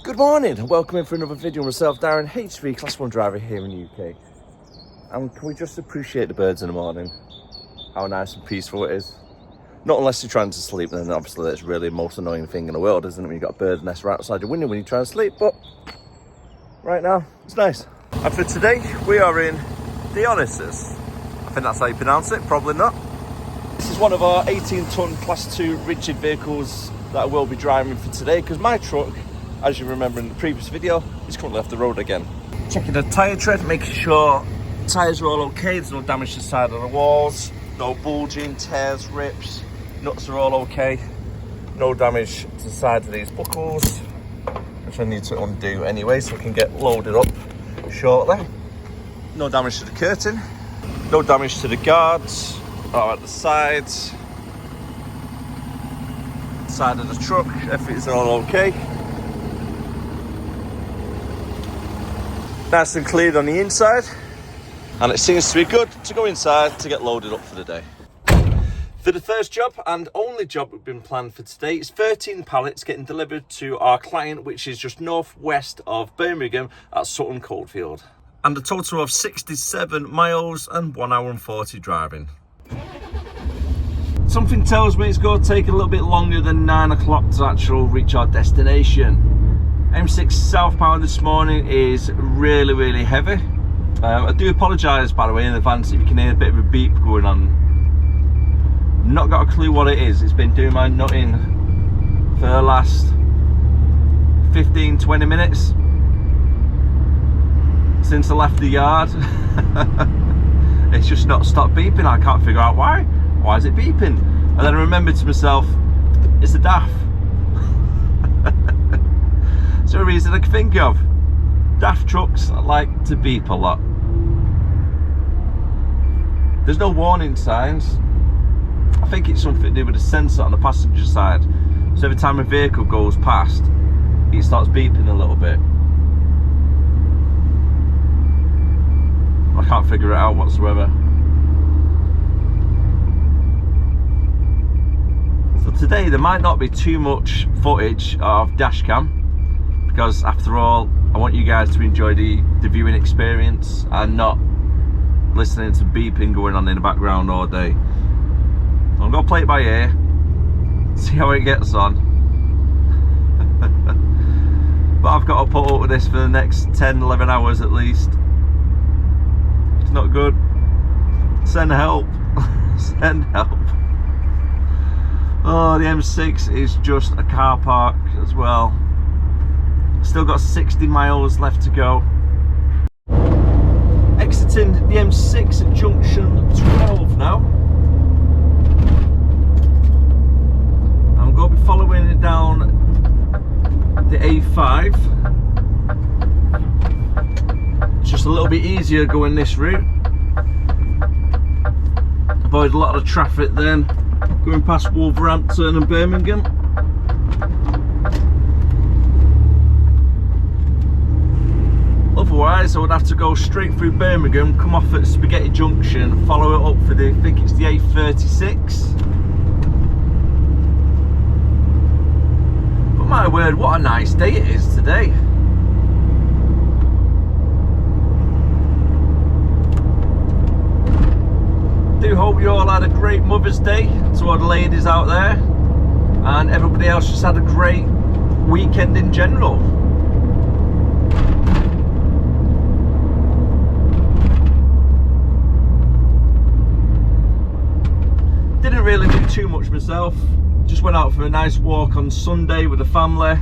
Good morning and welcome in for another video. Myself, Darren, HV Class 1 driver here in the UK. And can we just appreciate the birds in the morning? How nice and peaceful it is. Not unless you're trying to sleep, then obviously that's really the most annoying thing in the world, isn't it? When you've got a bird's nest right outside your window when you're trying to sleep. But right now, it's nice. And for today, we are in Dionysus. I think that's how you pronounce it, probably not. This is one of our 18-ton Class 2 rigid vehicles that I will be driving for today, because my truck, as you remember in the previous video, is currently off the road again. Checking the tyre tread, making sure tyres are all okay, there's no damage to the side of the walls, no bulging, tears, rips, nuts are all okay, no damage to the side of these buckles, which I need to undo anyway so I can get loaded up shortly. No damage to the curtain, no damage to the guards or at the sides, side of the truck, everything's all okay. Nice and cleared on the inside, and it seems to be good to go inside to get loaded up for the day. For the first job and only job we've been planned for today, it's 13 pallets getting delivered to our client, which is just northwest of Birmingham at Sutton Coldfield, and a total of 67 miles and 1 hour and 40 driving. Something tells me it's going to take a little bit longer than 9 o'clock to actually reach our destination. M6 southbound this morning is really heavy. I do apologise, by the way, in advance if you can hear a bit of a beep going on. Not got a clue what it is. It's been doing my nutting for the last 15-20 minutes since I left the yard. It's just not stopped beeping. I can't figure out why. Why is it beeping? And then I remembered to myself, it's the DAF. It's the only reason I can think of. DAF trucks like to beep a lot. There's no warning signs. I think it's something to do with the sensor on the passenger side. So every time a vehicle goes past, it starts beeping a little bit. I can't figure it out whatsoever. So today there might not be too much footage of dash cam, because after all, I want you guys to enjoy the viewing experience and not listening to beeping going on in the background all day. So I'm going to play it by ear, see how it gets on. But I've got to put up with this for the next 10-11 hours at least. It's not good. Send help. Send help. Oh, the M6 is just a car park as well. Still got 60 miles left to go. Exiting the M6 at junction 12 now. I'm going to be following it down the A5. It's just a little bit easier going this route. Avoid a lot of traffic then, going past Wolverhampton and Birmingham. Otherwise, I would have to go straight through Birmingham, come off at Spaghetti Junction, follow it up for the, I think it's the A36. But my word, what a nice day it is today. Do hope you all had a great Mother's Day to all the ladies out there, and everybody else just had a great weekend in general. Didn't really do too much myself, just went out for a nice walk on Sunday with the family.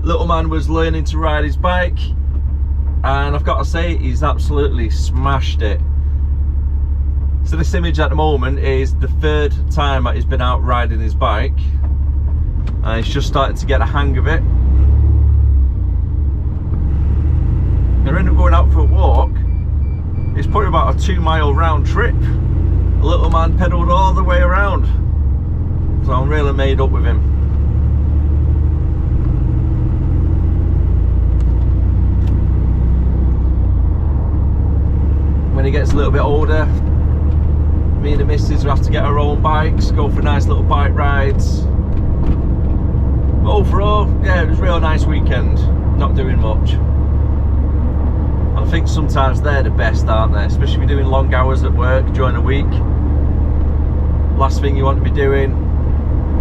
Little man was learning to ride his bike, and I've got to say, he's absolutely smashed it. So this image at the moment is the third time that he's been out riding his bike, and he's just starting to get a hang of it. I ended up going out for a walk. It's probably about a 2-mile round trip. The little man pedalled all the way around, so I'm really made up with him. When he gets a little bit older, me and the missus will have to get our own bikes, go for nice little bike rides. But overall, yeah, it was a real nice weekend. Not doing much. And I think sometimes they're the best, aren't they? Especially if you're doing long hours at work during the week. Last thing you want to be doing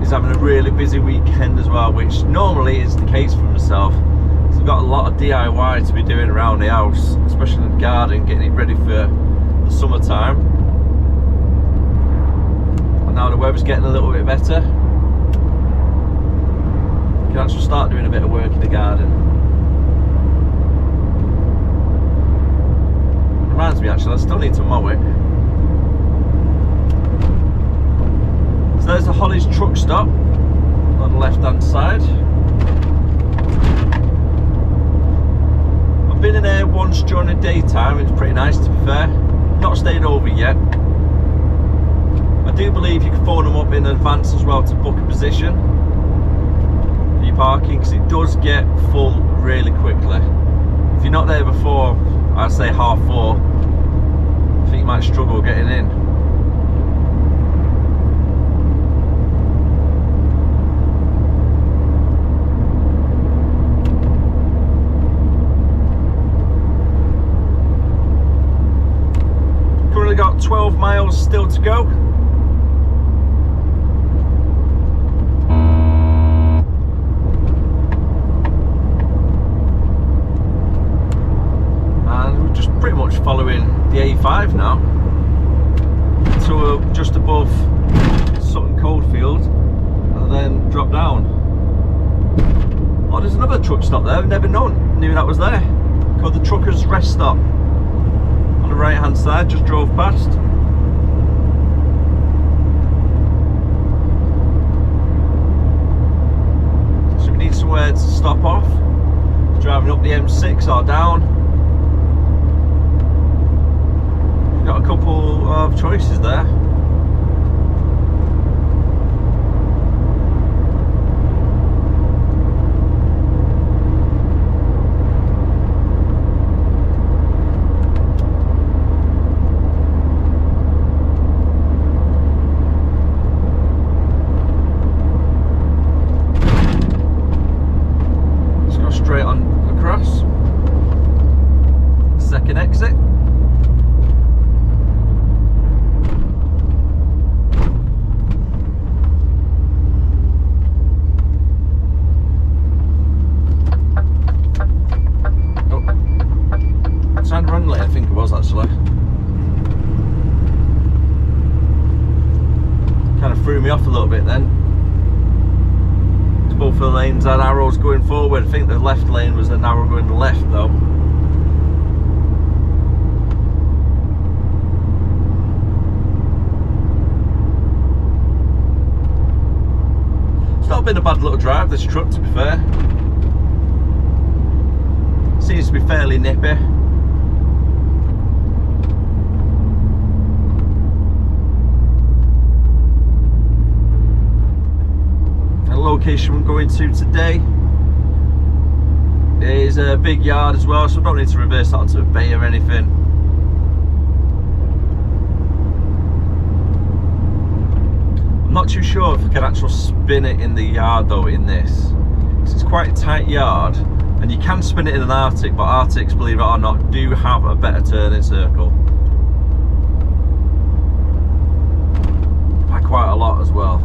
is having a really busy weekend as well, which normally is the case for myself. So I've got a lot of DIY to be doing around the house, especially in the garden, getting it ready for the summertime. And now the weather's getting a little bit better, you can actually start doing a bit of work in the garden. Reminds me, actually, I still need to mow it. So there's the Holly's truck stop on the left hand side. I've been in there once during the daytime. It's pretty nice, to be fair. Not stayed over yet. I do believe you can phone them up in advance as well to book a position for your parking, because it does get full really quickly. If you're not there before, I'd say 4:30, I think you might struggle getting in. Currently got 12 miles still to go. Pretty much following the A5 now to just above Sutton Coldfield and then drop down. Oh, there's another truck stop there. I've never knew that was there. Called the Truckers Rest Stop on the right hand side. Just drove past. So we need somewhere to stop off. Driving up the M6 or down. Got a couple of choices there. Let's go straight on across. Second exit. I think it was actually. Kind of threw me off a little bit then. Both of the lanes had arrows going forward. I think the left lane was an arrow going left though. It's not been a bad little drive, this truck, to be fair. Seems to be fairly nippy. Location we're going to today is a big yard as well, so I don't need to reverse that onto a bay or anything. I'm not too sure if I can actually spin it in the yard though in this, because it's quite a tight yard, and you can spin it in an Arctic, but Arctics, believe it or not, do have a better turning circle by quite a lot as well.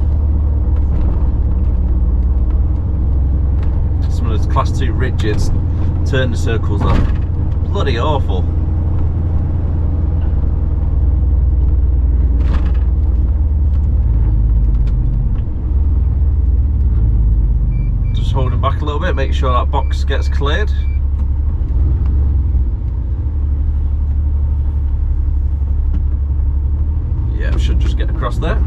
Some of those class 2 rigids turn the circles are bloody awful. Just holding back a little bit, make sure that box gets cleared. Yeah, we should just get across there.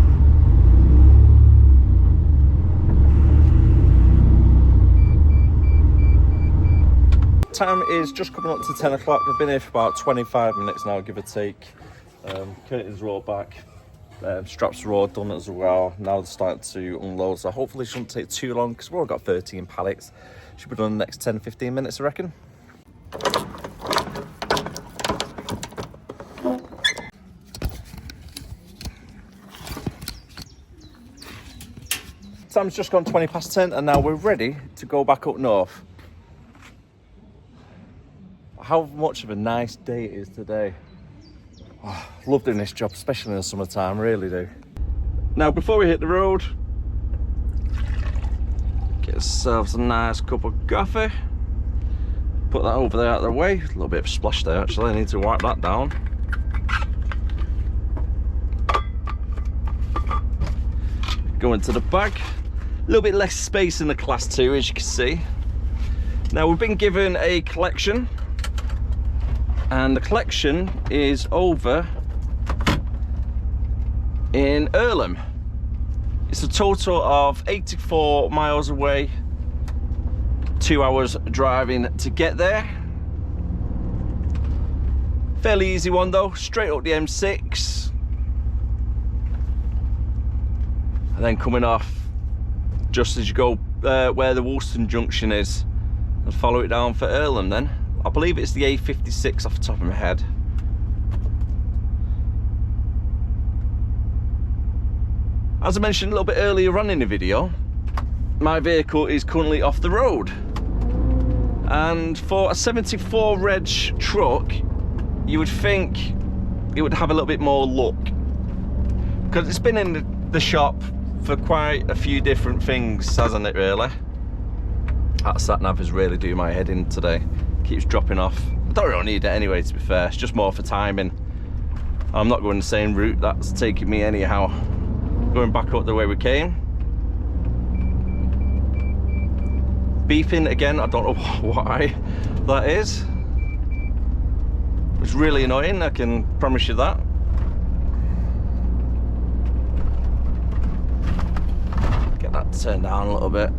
Time is just coming up to 10 o'clock. I've been here for about 25 minutes now, give or take. Curtains rolled back, straps are all done as well. Now they're starting to unload, so hopefully it shouldn't take too long because we've already got 13 pallets. Should be done in the next 10-15 minutes, I reckon. time's just gone 20 past 10 and now we're ready to go back up north. How much of a nice day it is today. Oh, love doing this job, especially in the summertime, really do. Now before we hit the road, get ourselves a nice cup of coffee. Put that over there out of the way. A little bit of a splash there actually, I need to wipe that down. Go into the bag. A little bit less space in the Class 2 as you can see. Now we've been given a collection, and the collection is over in Erlham. It's a total of 84 miles away, 2 hours driving to get there. Fairly easy one though, straight up the M6. And then coming off just as you go where the Outin junction is, and follow it down for Erlham then. I believe it's the A56 off the top of my head. As I mentioned a little bit earlier on in the video, my vehicle is currently off the road. And for a 74 reg truck, you would think it would have a little bit more luck. Because it's been in the shop for quite a few different things, hasn't it really? That sat nav is really doing my head in today. Keeps dropping off. I don't really need it anyway, to be fair. It's just more for timing. I'm not going the same route that's taking me anyhow. Going back up the way we came. Beeping again, I don't know why that is. It's really annoying, I can promise you that. Get that turned down a little bit.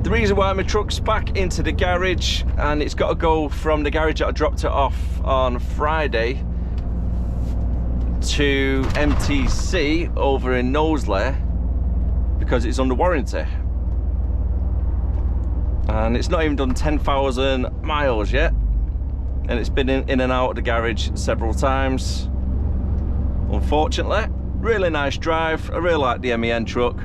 The reason why my truck's back into the garage, and it's got to go from the garage that I dropped it off on Friday to MTC over in Knowsley, because it's under warranty. And it's not even done 10,000 miles yet. And it's been in and out of the garage several times, unfortunately. Really nice drive, I really like the MEN truck.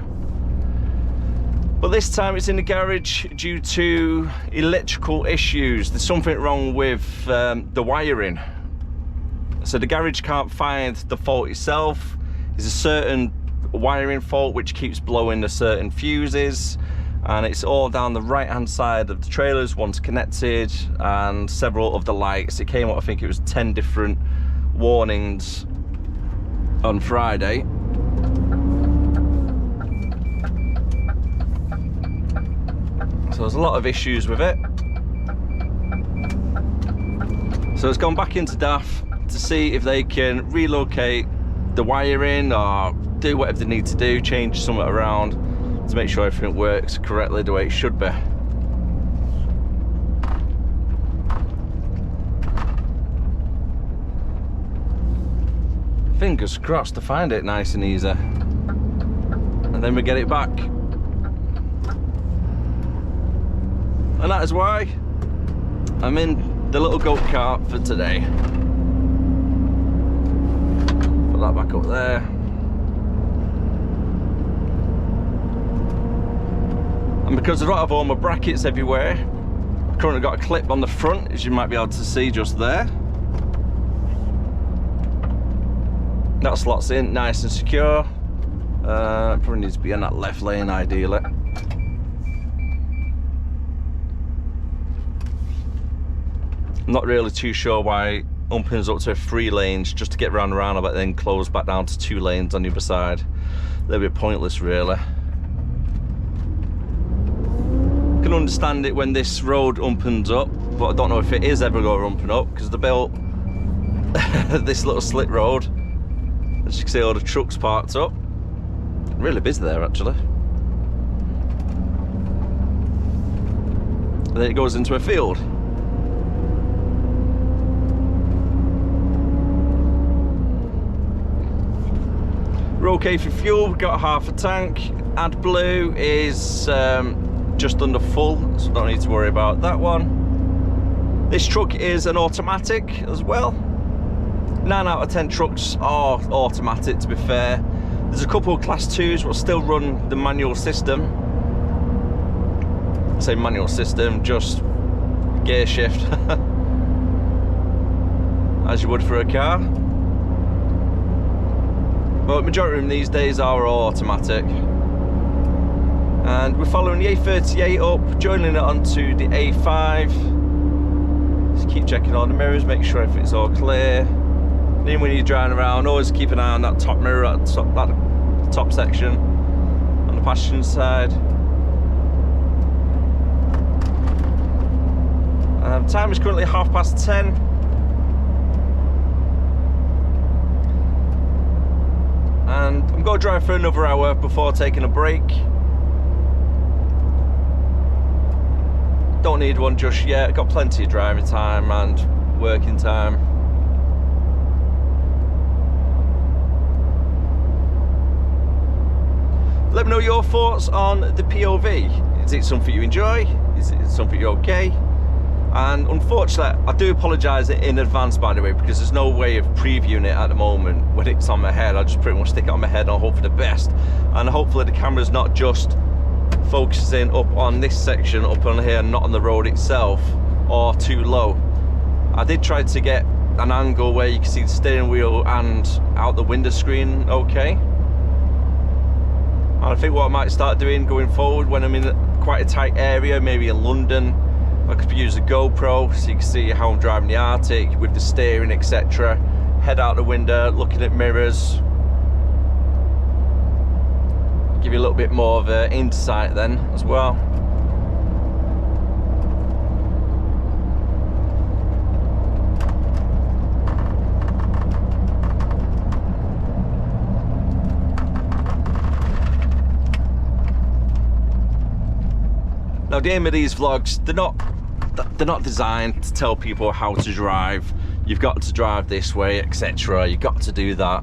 But this time it's in the garage due to electrical issues. There's something wrong with the wiring. So the garage can't find the fault itself. There's a certain wiring fault which keeps blowing the certain fuses, and it's all down the right hand side of the trailers, one's connected, and several of the lights. It came up, I think it was 10 different warnings on Friday. So there's a lot of issues with it. So it's gone back into DAF to see if they can relocate the wiring or do whatever they need to do, change something around to make sure everything works correctly the way it should be. Fingers crossed to find it nice and easy, and then we get it back. And that is why I'm in the little goat cart for today. Put that back up there. And because I don't have all my brackets everywhere, I've currently got a clip on the front, as you might be able to see just there. That slots in nice and secure. Probably needs to be in that left lane ideally. I'm not really too sure why Outin's up to 3 lanes just to get round the roundabout, then close back down to 2 lanes on the other side. A little bit pointless really. I can understand it when this road opens up, but I don't know if it is ever going to open up, because they built this little slit road. As you can see, all the trucks parked up. Really busy there actually. And then it goes into a field. We're okay for fuel, we've got half a tank. AdBlue is just under full, so don't need to worry about that one. This truck is an automatic as well. 9 out of 10 trucks are automatic, to be fair. There's a couple of class 2s will still run the manual system. I say manual system, just gear shift as you would for a car. But majority of them these days are all automatic. And we're following the A38 up, joining it onto the A5. Just keep checking all the mirrors, make sure everything's all clear. Then when you're driving around, always keep an eye on that top mirror at the top section on the passenger side. Time is currently 10:30. And I'm going to drive for another hour before taking a break. Don't need one just yet, got plenty of driving time and working time. Let me know your thoughts on the POV. Is it something you enjoy? Is it something you're okay? And unfortunately, I do apologise in advance, by the way, because there's no way of previewing it at the moment when it's on my head. I just pretty much stick it on my head and hope for the best. And hopefully the camera's not just focusing up on this section up on here, not on the road itself, or too low. I did try to get an angle where you can see the steering wheel and out the window screen okay. And I think what I might start doing going forward when I'm in quite a tight area, maybe in London, I could use a GoPro so you can see how I'm driving the Arctic with the steering, etc. Head out the window, looking at mirrors. Give you a little bit more of an insight then as well. Now the aim of these vlogs, they're not designed to tell people how to drive. You've got to drive this way, etc. You've got to do that.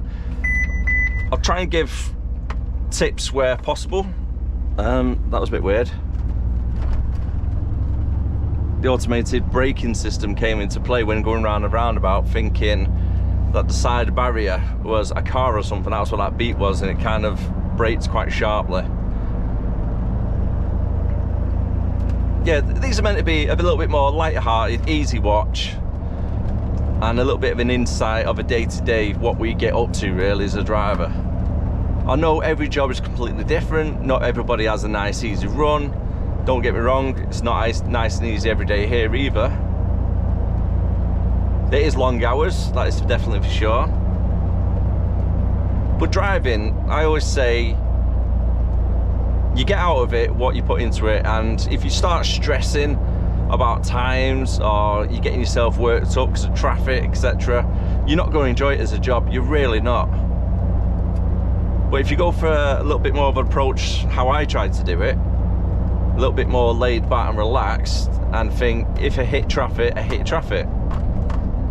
I'll try and give tips where possible. That was a bit weird. The automated braking system came into play when going round a roundabout, thinking that the side barrier was a car or something. That's what that beep was, and it kind of brakes quite sharply. Yeah, these are meant to be a little bit more light-hearted, easy watch, and a little bit of an insight of a day-to-day what we get up to really as a driver. I know every job is completely different. Not everybody has a nice, easy run. Don't get me wrong, it's not nice and easy every day here either. There is long hours, that is definitely for sure. But driving, I always say, you get out of it what you put into it, and if you start stressing about times or you're getting yourself worked up because of traffic, etc., you're not going to enjoy it as a job. You're really not. But if you go for a little bit more of an approach how I try to do it, a little bit more laid back and relaxed, and think, if I hit traffic, I hit traffic.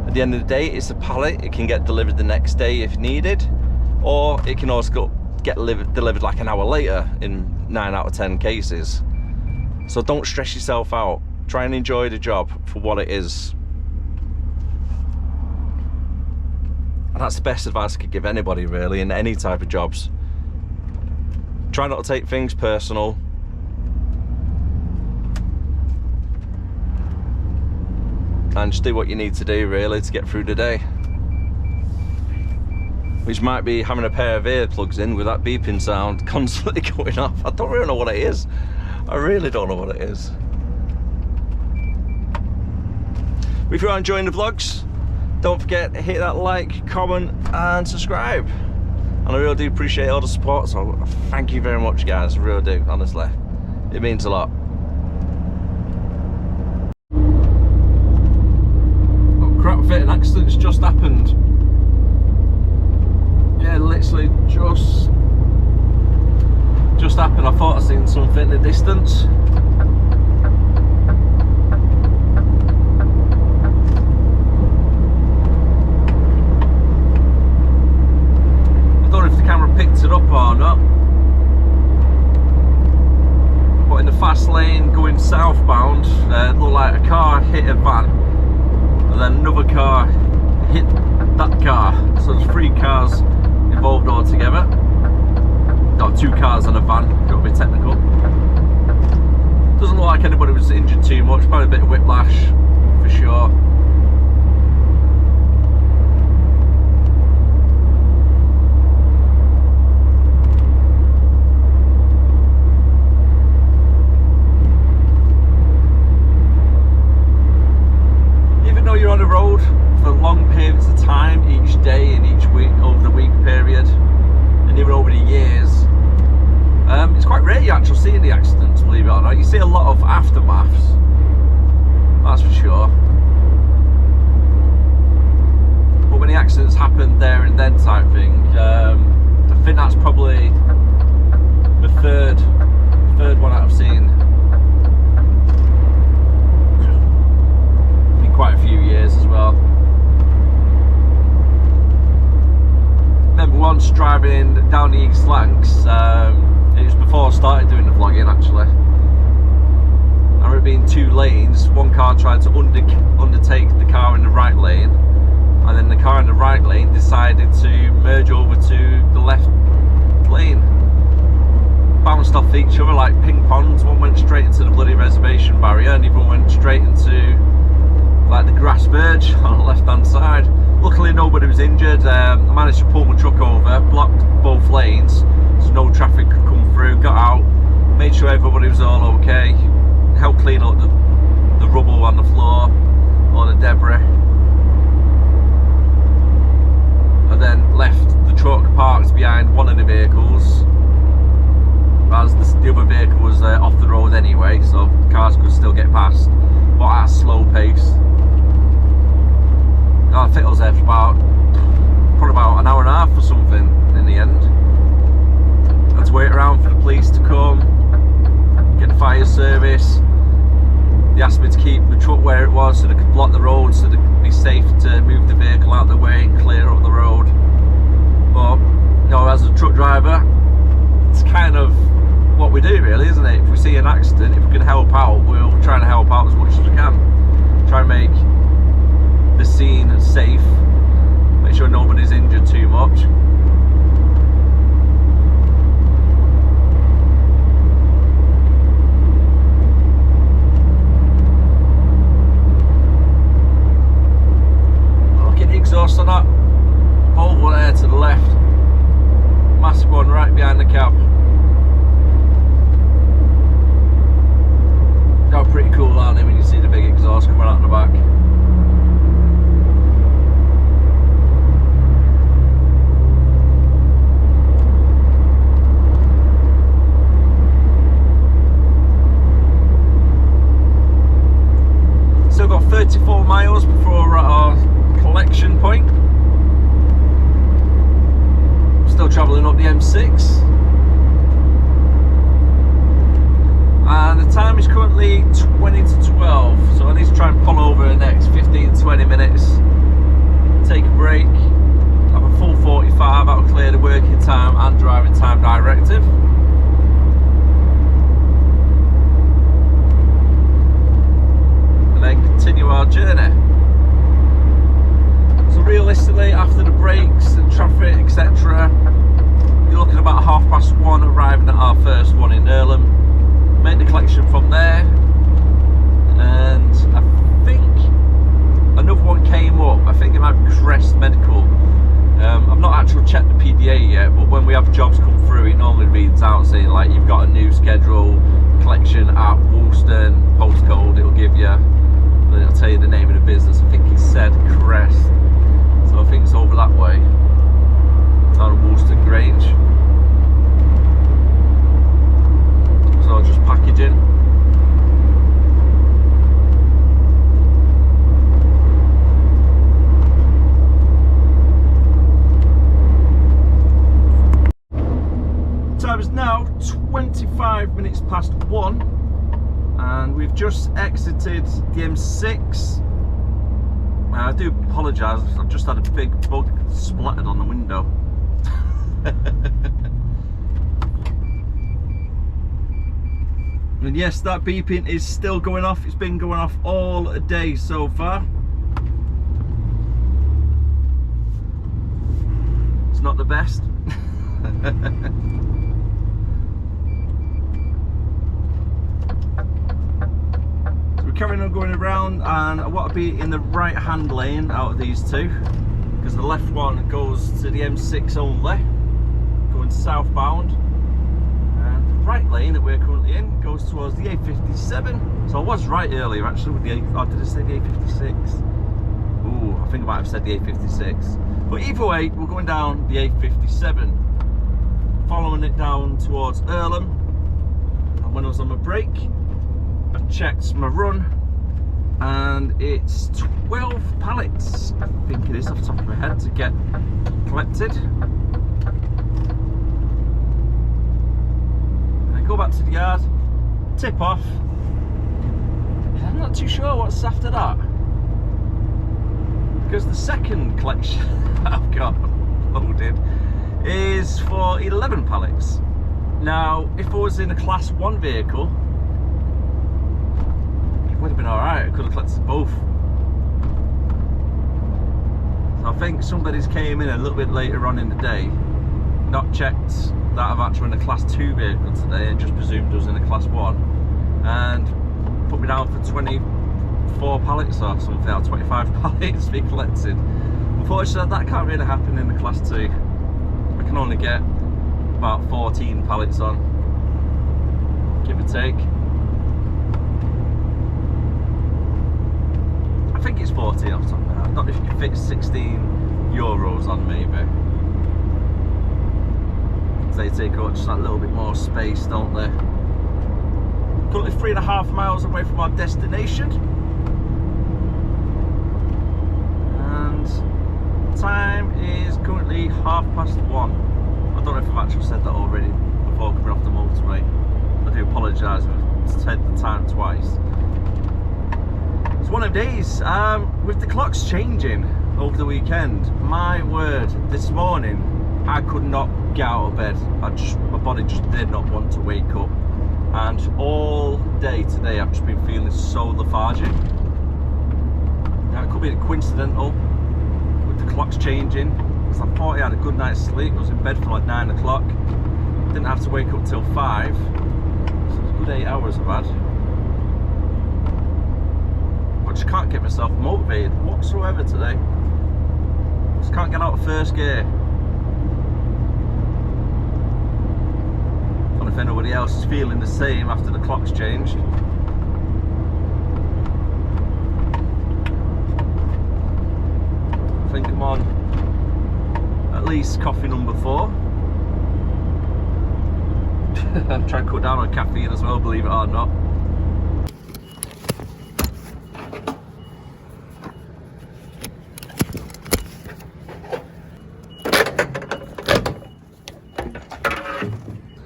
At the end of the day, it's a pallet. It can get delivered the next day if needed, or it can also get delivered like an hour later in 9 out of 10 cases. So don't stress yourself out. Try and enjoy the job for what it is. And that's the best advice I could give anybody really in any type of jobs. Try not to take things personal. And just do what you need to do really to get through the day. Which might be having a pair of earplugs in with that beeping sound constantly going off. I don't really know what it is. I really don't know what it is. But if you are enjoying the vlogs, don't forget to hit that like, comment and subscribe. And I really do appreciate all the support, so thank you very much guys, I really do, honestly. It means a lot. Oh crap, an accident's just happened. Yeah, literally just happened. I thought I seen something in the distance. I don't know if the camera picked it up or not. But in the fast lane going southbound, it looked like a car hit a van, and then another car hit that car. So there's 3 cars involved altogether. got 2 cars and a van, got a bit technical. Doesn't look like anybody was injured too much, probably a bit of whiplash for sure. Even though you're on the road for long periods of time, each day and each week, over the week period, and even over the years, it's quite rare you actually seeing the accidents, believe it or not. You see a lot of aftermaths, that's for sure. But when the accidents happen there and then type thing, I think that's probably the third one that I've seen in quite a few years as well. Remember once driving down the East Lancs, it was before I started doing the vlogging actually. I remember being 2 lanes, one car tried to undertake the car in the right lane, and then the car in the right lane decided to merge over to the left lane. Bounced off each other like ping pongs. One went straight into the bloody reservation barrier and the other went straight into like the grass verge on the left hand side. Luckily nobody was injured. I managed to pull my truck over, blocked both lanes so no traffic could come through, got out, made sure everybody was all okay, helped clean up the rubble on the floor, all the debris, and then left the truck parked behind one of the vehicles as the other vehicle was off the road anyway, so cars could still get past, but at a slow pace. I think I was there for probably about an hour and a half or something in the end. I had to wait around for the police to come, get the fire service. They asked me to keep the truck where it was so they could block the road so it could be safe to move the vehicle out of the way and clear up the road. But, you know, as a truck driver, it's kind of what we do really, isn't it? If we see an accident, if we can help out, we'll try to help out as much as we can. Try and make the scene safe, make sure nobody's injured too much. Look at the exhaust on that Volvo there to the left, massive one right behind the cab. They're pretty cool, aren't they, when you see the big exhaust coming out the back. Still got 34 miles before we're at our collection point. Still travelling up the M6. And the time is currently 20 to 12, so I need to try and pull over the next 15-20 minutes, take a break, have a full 45, that'll clear the working time and driving time directive. And then continue our journey. So realistically, after the breaks and traffic, etc., you're looking about 1:30 arriving at our first one in Erlham. Made the collection from there, and I think another one came up. I think it might be Crest Medical. I've not actually checked the PDA yet, but when we have jobs come through, it normally reads out saying like you've got a new schedule, collection at Woolston, postcode. It'll give you, then it'll tell you the name of the business. I think it said Crest, so I think it's over that way, down Woolston Grange. So just packaging. Time is now 25 minutes past 1 and we've just exited the M6. I do apologise, I've just had a big bug splattered on the window. And yes, that beeping is still going off. It's been going off all day so far. It's not the best. carrying on going around, and I want to be in the right hand lane out of these two, because the left one goes to the M6 only, going southbound, and the right lane that we're currently in goes towards the A57. So I was right earlier actually with the did I say the A56? Ooh, I think I might have said the A56. But either way, we're going down the A57, following it down towards Erlham. And when I was on my break, I checked my run, and it's 12 pallets, I think it is off the top of my head, to get collected. And I go back to the yard, tip off, and I'm not too sure what's after that, because the second collection I've got loaded is for 11 pallets. Now, if I was in a class 1 vehicle, it would have been alright, I could have collected both. So I think somebody's came in a little bit later on in the day, not checked that I'm actually in a class 2 vehicle today, and just presumed I was in a class 1, and put me down for 24 pallets or something, or 25 pallets to be collected. Unfortunately, that can't really happen in the class 2. I can only get about 14 pallets on, give or take. I think it's 14 off the top of my head. I don't know if you can fit 16 euros on, maybe. They take up just that little bit more space, don't they? Currently 3.5 miles away from our destination, and time is currently 1:30. I don't know if I've actually said that already before coming off the motorway. I do apologise, I've said the time twice. It's one of them days, with the clocks changing over the weekend, my word, this morning I could not get out of bed. My body just did not want to wake up, and all day today I've just been feeling so lethargic. Now it could be coincidental with the clocks changing, because I thought I had a good night's sleep. I was in bed for like 9 o'clock, didn't have to wake up till 5, so it's a good 8 hours I've had. I just can't get myself motivated whatsoever today. Just can't get out of first gear. I don't know if anybody else is feeling the same after the clock's changed. I think I'm on at least coffee number 4. I'm trying to cut down on caffeine as well, believe it or not.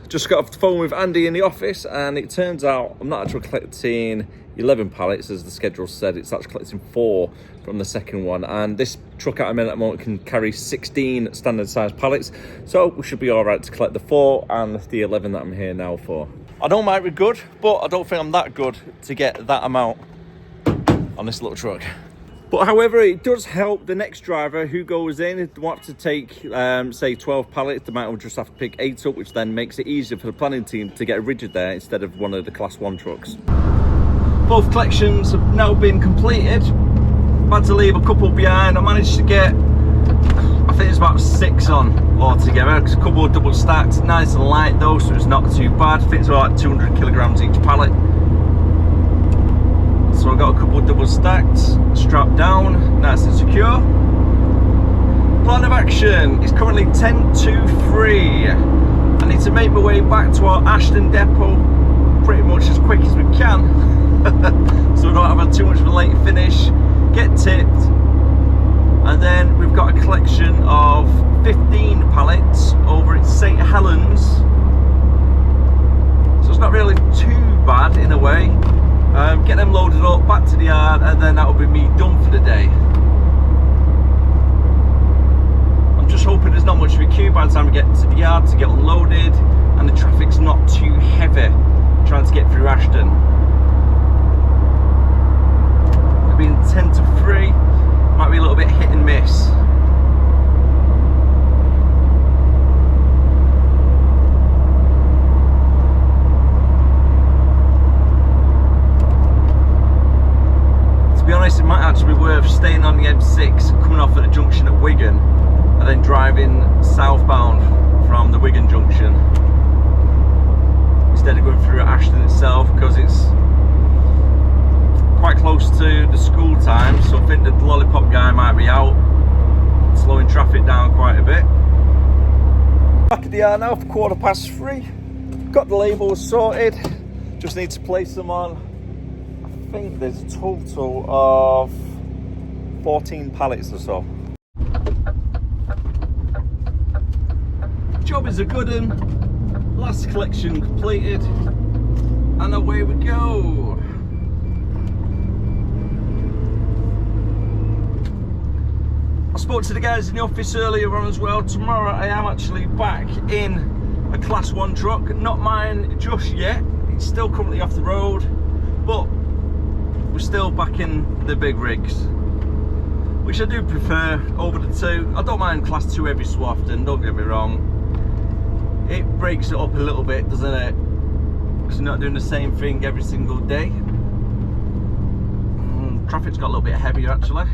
Just got off the phone with Andy in the office, and it turns out I'm not actually collecting 11 pallets as the schedule said. It's actually collecting 4 from the second one, and this truck at the moment can carry 16 standard size pallets, so we should be all right to collect the 4 and the 11 that I'm here now for. I know it might be good, but I don't think I'm that good to get that amount on this little truck. But however, it does help the next driver who goes in, if they want to take, say 12 pallets, they might just have to pick 8 up, which then makes it easier for the planning team to get a rigid there instead of one of the class 1 trucks. Both collections have now been completed. I've had to leave a couple behind. I managed to get, I think it's about 6 on altogether, because a couple of double stacked, nice and light though, so it's not too bad. I think it's about 200 kilograms each pallet. So I've got a couple of double stacked, strapped down, nice and secure. Plan of action is currently 10 to 3. I need to make my way back to our Ashton depot pretty much as quick as we can, so we don't have too much of a late finish, get tipped, and then we've got a collection of 15 pallets over at St Helens. So it's not really too bad in a way. Get them loaded up, back to the yard, and then that'll be me done for the day. I'm just hoping there's not much of a queue by the time we get to the yard to get unloaded, and the traffic's not too heavy trying to get through Ashton. It'll be 10 to 3, might be a little bit hit and miss. actually be worth staying on the M6, coming off at the junction at Wigan, and then driving southbound from the Wigan junction instead of going through Ashton itself, because it's quite close to the school time, so I think the lollipop guy might be out, slowing traffic down quite a bit. Back at the yard now for 3:15. Got the labels sorted, just need to place them on. I think there's a total of 14 pallets or so. Job is a good one. Last collection completed, and away we go. I spoke to the guys in the office earlier on as well. Tomorrow I am actually back in a Class 1 truck, not mine just yet. It's still currently off the road, but we're still back in the big rigs, which I do prefer over the two. I don't mind Class 2 every so often, don't get me wrong. It breaks it up a little bit, doesn't it? Because you're not doing the same thing every single day. Traffic's got a little bit heavier actually.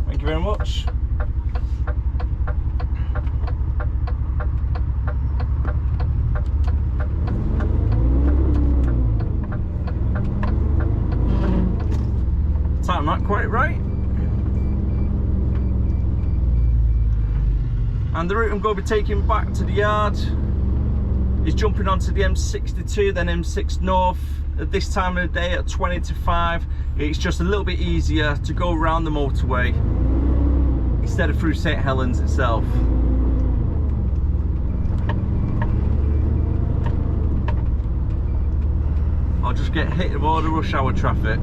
Thank you very much. Time not quite right. And the route I'm going to be taking back to the yard is jumping onto the M62, then M6 North. At this time of the day at 20 to 5, it's just a little bit easier to go around the motorway instead of through St Helens itself. I'll just get hit with all the rush hour traffic.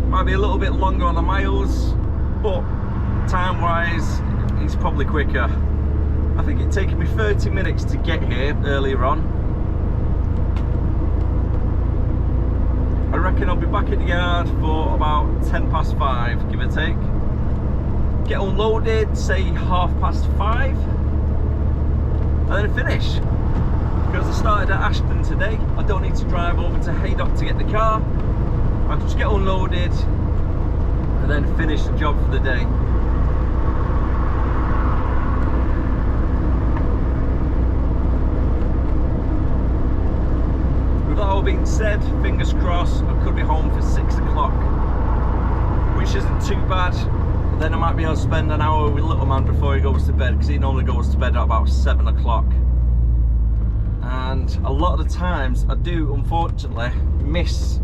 Might be a little bit longer on the miles, but time wise it's probably quicker. I think it's taken me 30 minutes to get here earlier on. I reckon I'll be back at the yard for about 5:10, give or take. Get unloaded, say 5:30, and then finish. Because I started at Ashton today, I don't need to drive over to Haydock to get the car. I just get unloaded and then finish the job for the day. With that all being said, fingers crossed, I could be home for 6 o'clock, which isn't too bad. Then I might be able to spend an hour with little man before he goes to bed, because he normally goes to bed at about 7 o'clock. And a lot of the times I do unfortunately miss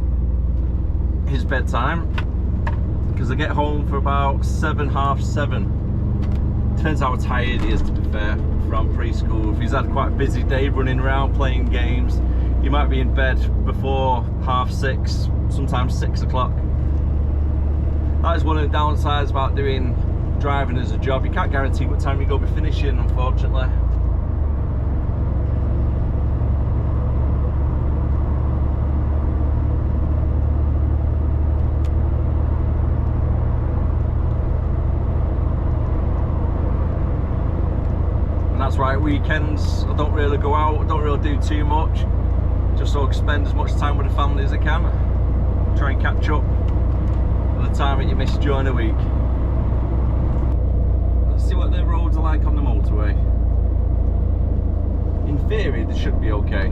his bedtime, because I get home for about 7, half 7. Depends how tired he is, to be fair, from preschool. If he's had quite a busy day running around playing games, he might be in bed before 6:30, sometimes 6 o'clock. That is one of the downsides about doing driving as a job. You can't guarantee what time you're going to be finishing, unfortunately. That's right, weekends I don't really go out, I don't really do too much, just so I can spend as much time with the family as I can, try and catch up with the time that you missed during the week. Let's see what the roads are like on the motorway. In theory they should be okay.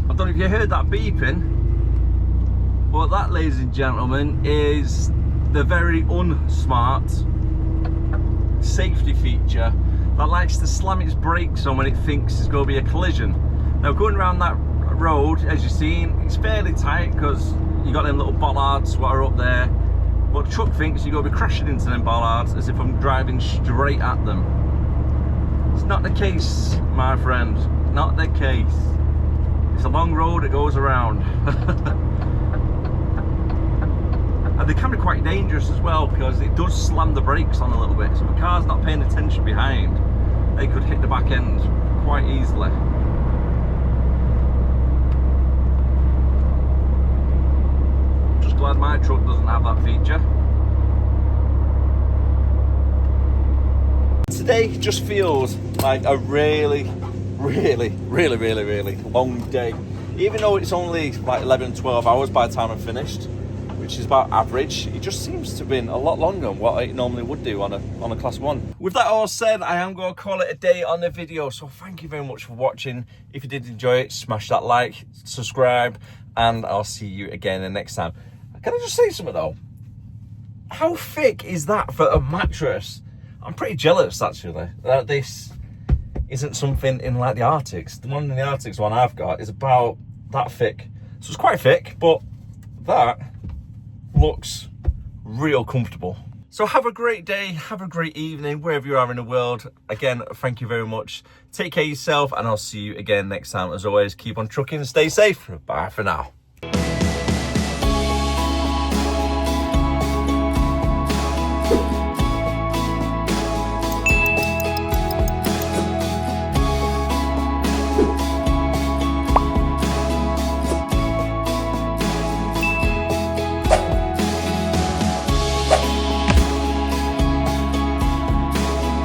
I don't know if you heard that beeping, but that, ladies and gentlemen, is the very unsmart safety feature that likes to slam its brakes on when it thinks there's going to be a collision. Now, going around that road, as you've seen, it's fairly tight because you got them little bollards what are up there, but the truck thinks you're going to be crashing into them bollards as if I'm driving straight at them. It's not the case, my friend, not the case. It's a long road, it goes around. And they can be quite dangerous as well, because it does slam the brakes on a little bit, so if a car's not paying attention behind, they could hit the back end quite easily. glad my truck doesn't have that feature. Today just feels like a really long day. Even though it's only like 11, 12 hours by the time I'm finished, which is about average, it just seems to have been a lot longer than what it normally would do on a class 1. With that all said, I am going to call it a day on the video, so thank you very much for watching. If you did enjoy it, smash that like, subscribe, and I'll see you again the next time. Can I just say something though? How thick is that for a mattress? I'm pretty jealous actually that this isn't something in like the Arctics. The one in the Arctics one I've got is about that thick. So it's quite thick, but that looks real comfortable. So have a great day, have a great evening, wherever you are in the world. Again, thank you very much. Take care of yourself, and I'll see you again next time. As always, keep on trucking and stay safe. Bye for now.